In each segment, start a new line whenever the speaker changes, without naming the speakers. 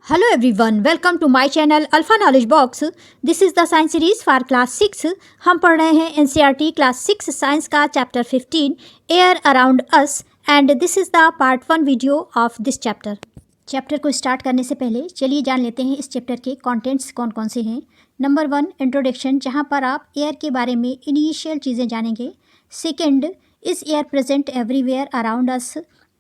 Hello everyone, welcome to my channel Alpha Knowledge Box. This is the science series for class 6. हम पढ़ रहे हैं NCERT class 6 science का chapter 15 air around us and this is the part 1 video of this chapter. Chapter को start करने से पहले चलिए जान लेते हैं इस चैप्टर के कंटेंट्स कौन कौन से हैं. नंबर 1 इंट्रोडक्शन, जहां पर आप एयर के बारे में इनिशियल चीज़ें जानेंगे. Second, is air present everywhere around us.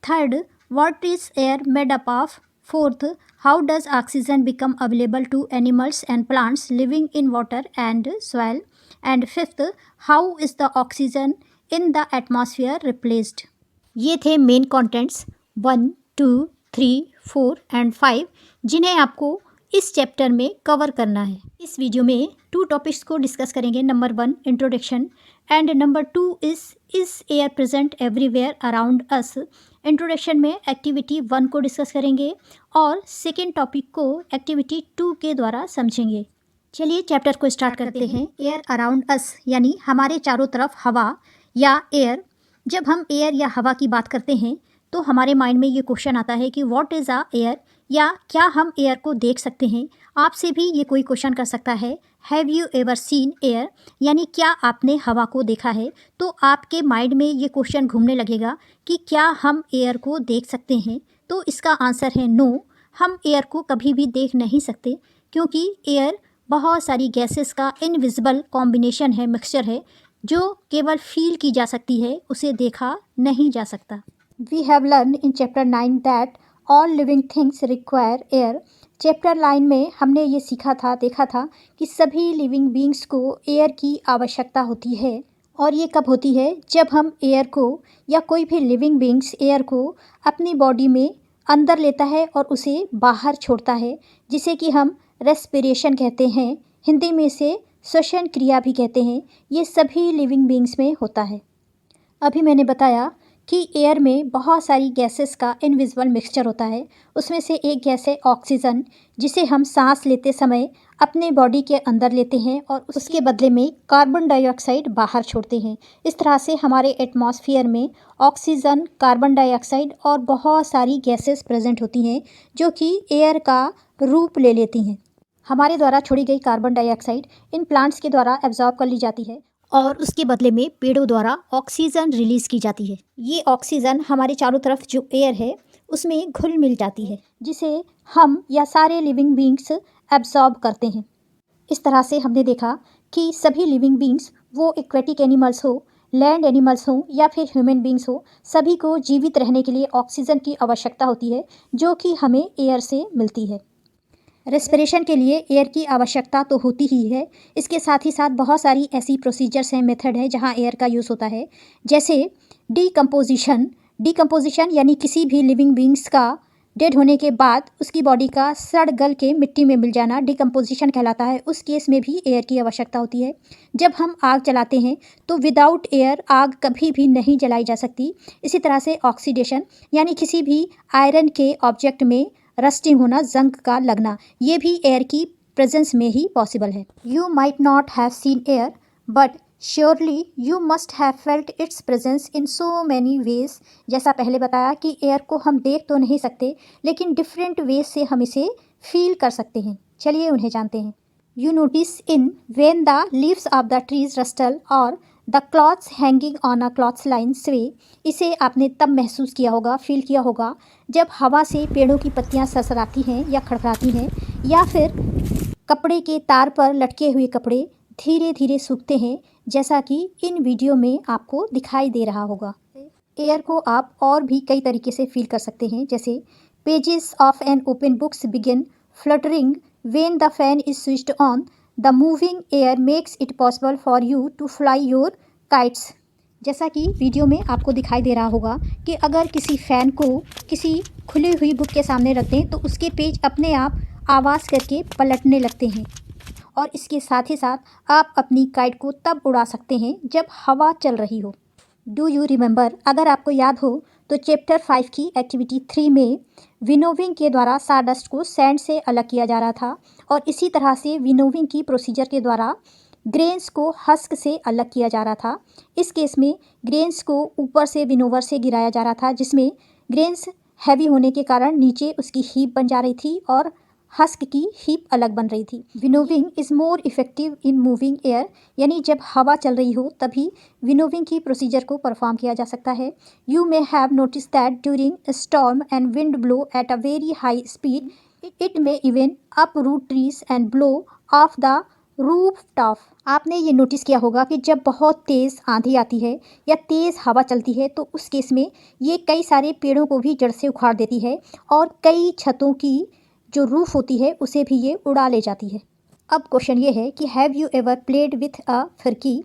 Third, what is air made up of. Fourth, how does oxygen become available to animals and plants living in water and soil? And fifth, how is the oxygen in the atmosphere replaced? ये थे main contents 1, 2, 3, 4 and 5 जिन्हें आपको इस chapter में cover करना है. इस video में 2 टॉपिक्स को डिस्कस करेंगे. Number 1 introduction and number 2 is air present everywhere around us. Introduction में एक्टिविटी 1 को डिस्कस करेंगे और सेकेंड टॉपिक को एक्टिविटी 2 के द्वारा समझेंगे. चलिए चैप्टर को स्टार्ट करते हैं. एयर अराउंड अस यानी हमारे चारों तरफ हवा या एयर. जब हम एयर या हवा की बात करते हैं तो हमारे माइंड में ये क्वेश्चन आता है कि व्हाट इज़ अ एयर, या क्या हम एयर को देख सकते हैं. आपसे भी ये कोई क्वेश्चन कर सकता है, have you ever seen air, यानी क्या आपने हवा को देखा है. तो आपके माइंड में ये क्वेश्चन घूमने लगेगा कि क्या हम एयर को देख सकते हैं. तो इसका आंसर है नो. हम एयर को कभी भी देख नहीं सकते क्योंकि एयर बहुत सारी गैसेस का इनविजिबल कॉम्बिनेशन है, मिक्सचर है, जो केवल फील की जा सकती है, उसे देखा नहीं जा सकता. We have learn in chapter 9 that all living things require air. Chapter 9 में हमने ये सीखा था, देखा था कि सभी लिविंग बींग्स को एयर की आवश्यकता होती है. और ये कब होती है? जब हम एयर को या कोई भी लिविंग बींग्स एयर को अपनी बॉडी में अंदर लेता है और उसे बाहर छोड़ता है, जिसे कि हम रेस्पिरेशन कहते हैं. हिंदी में इसे श्वसन क्रिया भी कहते हैं. ये सभी लिविंग बींग्स में होता है. अभी मैंने बताया कि एयर में बहुत सारी गैसेस का इनविजिबल मिक्सचर होता है. उसमें से एक गैस है ऑक्सीजन, जिसे हम सांस लेते समय अपने बॉडी के अंदर लेते हैं और उसके बदले में कार्बन डाइऑक्साइड बाहर छोड़ते हैं. इस तरह से हमारे एटमॉस्फेयर में ऑक्सीजन, कार्बन डाइऑक्साइड और बहुत सारी गैसेस प्रेजेंट होती हैं जो कि एयर का रूप ले लेती हैं. हमारे द्वारा छोड़ी गई कार्बन डाइऑक्साइड इन प्लांट्स के द्वारा एब्जॉर्ब कर ली जाती है और उसके बदले में पेड़ों द्वारा ऑक्सीजन रिलीज़ की जाती है. ये ऑक्सीजन हमारे चारों तरफ जो एयर है उसमें घुल मिल जाती है, जिसे हम या सारे लिविंग बींग्स एब्जॉर्ब करते हैं. इस तरह से हमने देखा कि सभी लिविंग बींग्स, वो एक्वेटिक एनिमल्स हो, लैंड एनिमल्स हो या फिर ह्यूमन बींग्स हो, सभी को जीवित रहने के लिए ऑक्सीजन की आवश्यकता होती है, जो कि हमें एयर से मिलती है. रेस्पिरेशन के लिए एयर की आवश्यकता तो होती ही है. इसके साथ ही साथ बहुत सारी ऐसी प्रोसीजर्स हैं, मेथड है जहां एयर का यूज़ होता है. जैसे डिकम्पोजिशन यानी किसी भी लिविंग बींग्स का डेड होने के बाद उसकी बॉडी का सड़ गल के मिट्टी में मिल जाना डिकम्पोजिशन कहलाता है. उस केस में भी एयर की आवश्यकता होती है. जब हम आग जलाते हैं तो विदाउट एयर आग कभी भी नहीं जलाई जा सकती. इसी तरह से ऑक्सीडेशन यानी किसी भी आयरन के ऑब्जेक्ट में रस्टिंग होना, जंग का लगना, ये भी एयर की प्रेजेंस में ही पॉसिबल है. You might not have seen air but surely you must have felt it's presence in so many ways. जैसा पहले बताया कि एयर को हम देख तो नहीं सकते, लेकिन डिफरेंट वेज से हम इसे फील कर सकते हैं. चलिए उन्हें जानते हैं. You notice in when the leaves of the trees rustle और the clothes hanging on a clothes line sway. इसे आपने तब महसूस किया होगा, फील किया होगा, जब हवा से पेड़ों की पत्तियां सरसराती हैं या खड़खड़ाती हैं, या फिर कपड़े के तार पर लटके हुए कपड़े धीरे धीरे सूखते हैं, जैसा कि इन वीडियो में आपको दिखाई दे रहा होगा. एयर को आप और भी कई तरीके से फील कर सकते हैं. जैसे pages of an open books begin fluttering when the fan is switched on. The moving air makes it possible for you to fly your kites. जैसा कि वीडियो में आपको दिखाई दे रहा होगा कि अगर किसी फ़ैन को किसी खुली हुई बुक के सामने रख दें तो उसके पेज अपने आप आवाज़ करके पलटने लगते हैं. और इसके साथ ही साथ आप अपनी काइट को तब उड़ा सकते हैं जब हवा चल रही हो. डू यू रिमेंबर, अगर आपको याद हो तो चैप्टर 5 की एक्टिविटी 3 में विनोविंग के द्वारा साडस्ट को सैंड से अलग किया जा रहा था, और इसी तरह से विनोविंग की प्रोसीजर के द्वारा ग्रेन्स को हस्क से अलग किया जा रहा था. इस केस में ग्रेन्स को ऊपर से विनोवर से गिराया जा रहा था, जिसमें ग्रेन्स हैवी होने के कारण नीचे उसकी हीप बन जा रही थी और हस्क की हीप अलग बन रही थी। Winnowing is more effective in moving air, यानी जब हवा चल रही हो तभी विनोविंग की प्रोसीजर को परफॉर्म किया जा सकता है। You may have notice that during storm and wind blow at a very high speed it may even up root trees and blow off the roof top. आपने ये नोटिस किया होगा कि जब बहुत तेज़ आंधी आती है या तेज़ हवा चलती है तो उस केस में ये कई सारे पेड़ों को भी जड़ से उखाड़ देती है और कई छतों की जो रूफ होती है उसे भी ये उड़ा ले जाती है। अब क्वेश्चन ये है कि have you ever played with a फिरकी,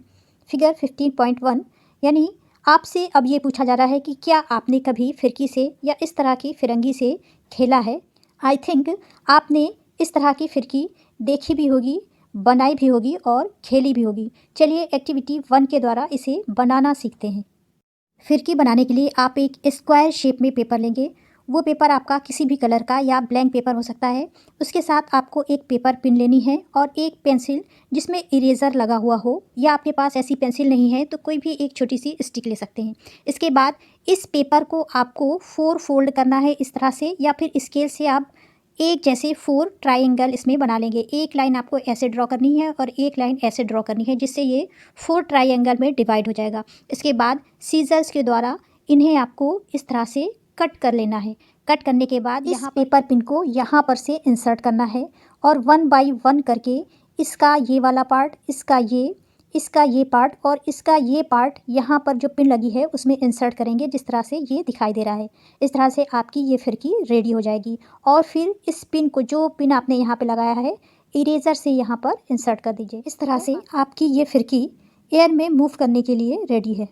फिगर 15.1, यानी आपसे अब ये पूछा जा रहा है कि क्या आपने कभी फिरकी से या इस तरह की फिरंगी से खेला है। आई थिंक आपने इस तरह की फिरकी देखी भी होगी, बनाई भी होगी और खेली भी होगी। चलिए एक्टिविटी 1 के द्वारा इसे बनाना सीखते हैं। फिरकी बनाने के लिए आप एक स्क्वायर शेप में पेपर लेंगे। वो पेपर आपका किसी भी कलर का या ब्लैंक पेपर हो सकता है। उसके साथ आपको एक पेपर पिन लेनी है और एक पेंसिल जिसमें इरेज़र लगा हुआ हो, या आपके पास ऐसी पेंसिल नहीं है तो कोई भी एक छोटी सी स्टिक ले सकते हैं। इसके बाद इस पेपर को आपको 4 फोल्ड करना है इस तरह से, या फिर स्केल से आप एक जैसे 4 ट्राइंगल इसमें बना लेंगे। एक लाइन आपको ऐसे ड्रॉ करनी है और एक लाइन ऐसे ड्रॉ करनी है, जिससे ये 4 ट्राइंगल में डिवाइड हो जाएगा। इसके बाद सीजर्स के द्वारा इन्हें आपको इस तरह से कट कर लेना है। कट करने के बाद यहाँ पेपर पिन को यहाँ पर से इंसर्ट करना है और 1 बाय 1 करके इसका ये वाला पार्ट, इसका ये पार्ट और इसका ये पार्ट यहाँ पर जो पिन लगी है उसमें इंसर्ट करेंगे, जिस तरह से ये दिखाई दे रहा है। इस तरह से आपकी ये फिरकी रेडी हो जाएगी। और फिर इस पिन को, जो पिन आपने यहाँ पे लगाया है, इरेज़र से यहाँ पर इंसर्ट कर दीजिए। इस तरह से आपकी ये फिरकी एयर में मूव करने के लिए रेडी है।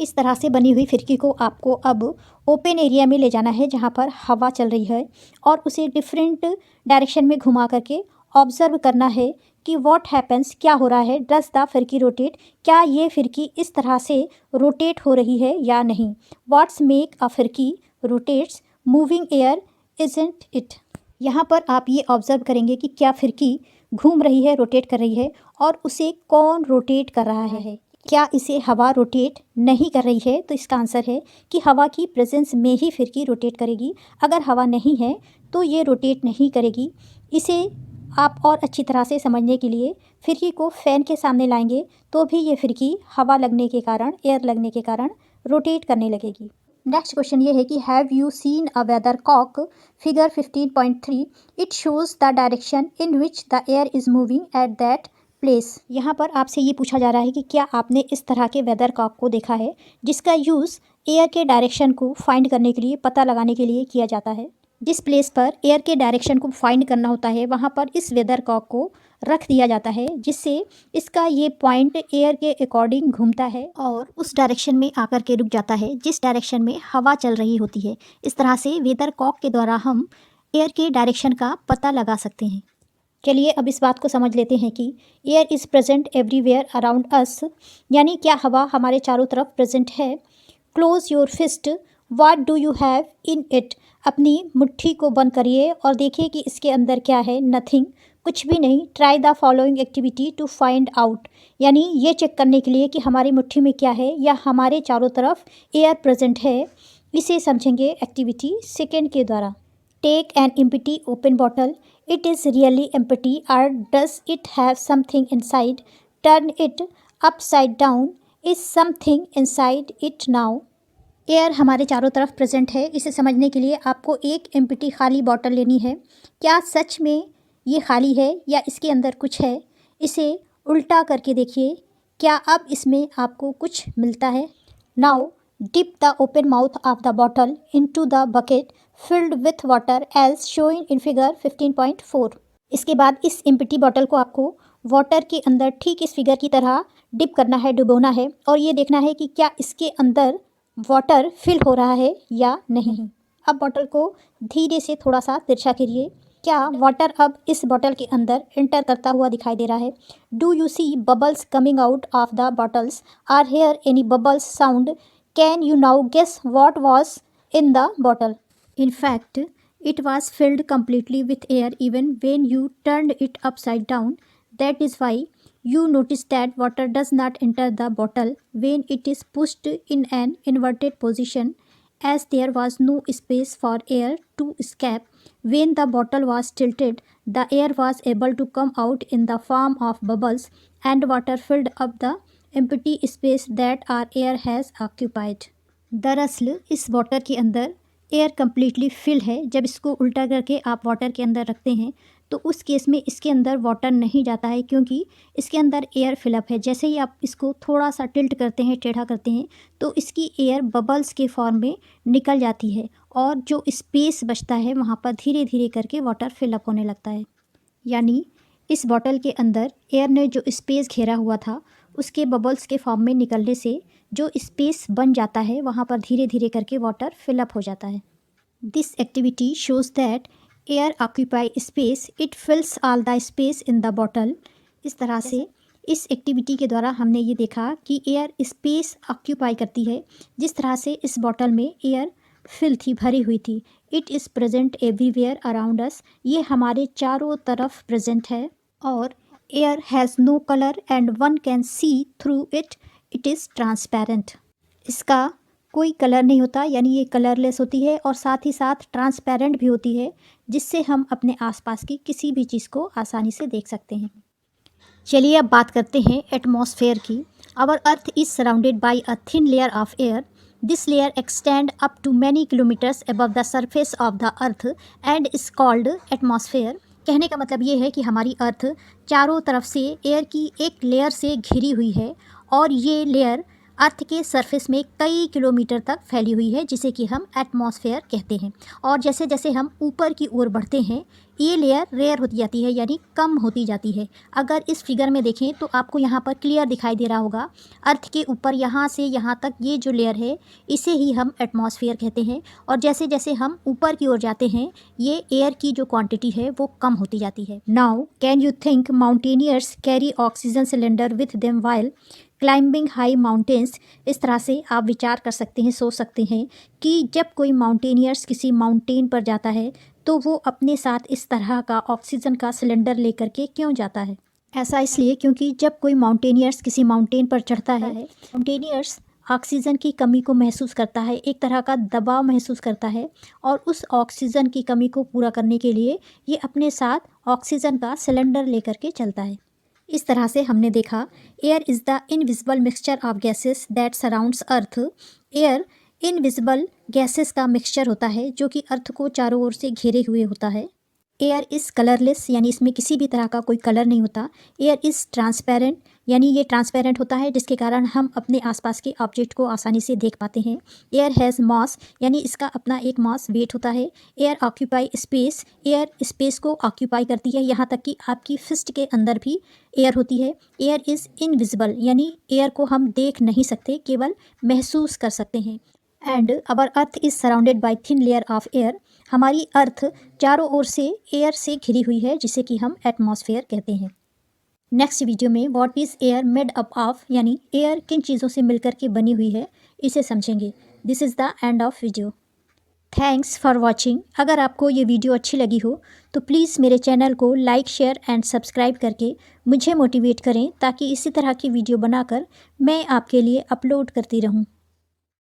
इस तरह से बनी हुई फिरकी को आपको अब ओपन एरिया में ले जाना है जहाँ पर हवा चल रही है, और उसे डिफरेंट डायरेक्शन में घुमा करके ऑब्ज़र्व करना है कि व्हाट हैपन्स, क्या हो रहा है। डज द फिरकी रोटेट, क्या ये फिरकी इस तरह से रोटेट हो रही है या नहीं। व्हाट्स मेक अ फिरकी rotates moving air isn't it. यहाँ पर आप ये ऑब्ज़र्व करेंगे कि क्या फिरकी घूम रही है, रोटेट कर रही है, और उसे कौन रोटेट कर रहा है। क्या इसे हवा रोटेट नहीं कर रही है, तो इसका आंसर है कि हवा की प्रेजेंस में ही फिरकी रोटेट करेगी। अगर हवा नहीं है तो ये रोटेट नहीं करेगी। इसे आप और अच्छी तरह से समझने के लिए फिरकी को फ़ैन के सामने लाएंगे तो भी ये फिरकी हवा लगने के कारण, एयर लगने के कारण रोटेट करने लगेगी। नेक्स्ट क्वेश्चन ये है कि have you seen a weather cock, figure 15.3, it shows the direction in which the air is moving at that place. यहाँ पर आपसे ये पूछा जा रहा है कि क्या आपने इस तरह के वेदर कॉक को देखा है जिसका यूज़ एयर के डायरेक्शन को फाइंड करने के लिए, पता लगाने के लिए किया जाता है। जिस प्लेस पर एयर के डायरेक्शन को फाइंड करना होता है वहाँ पर इस वेदर कॉक को रख दिया जाता है, जिससे इसका ये पॉइंट एयर के अकॉर्डिंग घूमता है और उस डायरेक्शन में आकर के रुक जाता है जिस डायरेक्शन में हवा चल रही होती है। इस तरह से वेदर कॉक के द्वारा हम एयर के डायरेक्शन का पता लगा सकते हैं। चलिए अब इस बात को समझ लेते हैं कि air is present everywhere around us, यानी क्या हवा हमारे चारों तरफ प्रेजेंट है। Close your fist, what do you have in it. अपनी मुट्ठी को बंद करिए और देखिए कि इसके अंदर क्या है। नथिंग, कुछ भी नहीं। Try the following activity to find out, यानी ये चेक करने के लिए कि हमारी मुट्ठी में क्या है या हमारे चारों तरफ एयर प्रेजेंट है। इसे समझेंगे एक्टिविटी 2 के द्वारा। Take an empty open bottle, it is really empty or does it have something inside? Turn it upside down. Is something inside it now? Air हमारे चारों तरफ प्रेजेंट है। इसे समझने के लिए आपको एक एम्प्टी खाली बॉटल लेनी है। क्या सच में ये खाली है या इसके अंदर कुछ है। इसे उल्टा करके देखिए, क्या अब इसमें आपको कुछ मिलता है। Now dip the open mouth of the bottle into the bucket filled with water as shown in figure 15.4। इसके बाद इस एम्प्टी बॉटल को आपको वाटर के अंदर ठीक इस फिगर की तरह डिप करना है, डुबोना है, और ये देखना है कि क्या इसके अंदर वाटर फिल हो रहा है या नहीं। अब बॉटल को धीरे से थोड़ा सा तिरछा करिए। क्या वाटर अब इस बॉटल के अंदर एंटर करता हुआ दिखाई दे रहा है। Do you see bubbles coming out of the bottles, or hear any bubbles sound, can you now guess what was in the bottle. In fact, it was filled completely with air even when you turned it upside down. That is why you notice that water does not enter the bottle when it is pushed in an inverted position, as there was no space for air to escape. When the bottle was tilted, the air was able to come out in the form of bubbles and water filled up the empty space that our air has occupied. दरअसल इस water के अंदर air completely fill है। जब इसको उल्टा करके आप वाटर के अंदर रखते हैं तो उस केस में इसके अंदर वाटर नहीं जाता है, क्योंकि इसके अंदर एयर फिलअप है। जैसे ही आप इसको थोड़ा सा टिल्ट करते हैं, टेढ़ा करते हैं, तो इसकी एयर बबल्स के फॉर्म में निकल जाती है और जो स्पेस बचता है वहाँ पर धीरे धीरे करके वाटर फिलअप होने लगता है। यानी इस बॉटल के अंदर एयर ने जो स्पेस घेरा हुआ था उसके बबल्स के फॉर्म में निकलने से जो स्पेस बन जाता है वहाँ पर धीरे धीरे करके वाटर फिलअप हो जाता है। This activity shows that air occupy space, it fills all the space in the bottle. इस तरह से इस एक्टिविटी के द्वारा हमने ये देखा कि एयर स्पेस ऑक्यूपाई करती है। जिस तरह से इस बॉटल में एयर फिल थी, भरी हुई थी। It is present everywhere around us, ये हमारे चारों तरफ प्रेजेंट है। और air has no colour and one can see through it, it is transparent. इसका कोई कलर नहीं होता, यानी ये कलरलेस होती है और साथ ही साथ ट्रांसपेरेंट भी होती है, जिससे हम अपने आसपास की किसी भी चीज़ को आसानी से देख सकते हैं। चलिए अब बात करते हैं एटमॉस्फेयर की। Our earth is surrounded by a thin layer of air. This layer extend up to many kilometres above the surface of the earth and is called atmosphere. कहने का मतलब ये है कि हमारी अर्थ चारों तरफ से एयर की एक लेयर से घिरी हुई है और ये लेयर अर्थ के सरफेस में कई किलोमीटर तक फैली हुई है, जिसे कि हम एटमॉस्फेयर कहते हैं। और जैसे जैसे हम ऊपर की ओर बढ़ते हैं ये लेयर रेयर होती जाती है, यानी कम होती जाती है। अगर इस फिगर में देखें तो आपको यहाँ पर क्लियर दिखाई दे रहा होगा, अर्थ के ऊपर यहाँ से यहाँ तक ये जो लेयर है इसे ही हम एटमॉस्फेयर कहते हैं। और जैसे जैसे हम ऊपर की ओर जाते हैं ये एयर की जो क्वांटिटी है वो कम होती जाती है। Now can you think mountaineers carry oxygen cylinder with them while climbing high mountains. इस तरह से आप विचार कर सकते हैं, सोच सकते हैं कि जब कोई माउंटेनियर्स किसी माउंटेन पर जाता है तो वो अपने साथ इस तरह का ऑक्सीजन का सिलेंडर लेकर के क्यों जाता है। ऐसा इसलिए क्योंकि जब कोई माउंटेनियर्स किसी माउंटेन पर चढ़ता है, माउंटेनियर्स ऑक्सीजन की कमी को महसूस करता है, एक तरह का दबाव महसूस करता है और उस ऑक्सीजन की कमी को पूरा करने के लिए ये अपने साथ ऑक्सीजन का सिलेंडर लेकर के चलता है। इस तरह से हमने देखा air is the invisible mixture of gases that surrounds earth. Air invisible gases का मिक्सचर होता है जो कि अर्थ को चारों ओर से घेरे हुए होता है। एयर इज़ कलरलेस, यानी इसमें किसी भी तरह का कोई कलर नहीं होता। एयर इज़ ट्रांसपेरेंट, यानी ये ट्रांसपेरेंट होता है जिसके कारण हम अपने आसपास के ऑब्जेक्ट को आसानी से देख पाते हैं। एयर हैज़ मास, यानी इसका अपना एक मास वेट होता है। Air occupy space, air space को ऑक्यूपाई करती है, यहाँ तक कि आपकी फिस्ट के अंदर भी एयर होती है। एयर इज़ इनविजिबल, यानी एयर को हम देख नहीं सकते, केवल महसूस कर सकते हैं। And our earth is surrounded by thin layer of air. हमारी अर्थ चारों ओर से एयर से घिरी हुई है, जिसे कि हम एटमॉस्फेयर कहते हैं। नेक्स्ट वीडियो में what is air made up of, यानी एयर किन चीज़ों से मिलकर के बनी हुई है, इसे समझेंगे। This is the end of video. Thanks for watching. अगर आपको ये वीडियो अच्छी लगी हो तो प्लीज़ मेरे चैनल को लाइक, शेयर एंड सब्सक्राइब करके मुझे मोटिवेट करें, ताकि इसी तरह की वीडियो बनाकर मैं आपके लिए अपलोड करती रहूँ।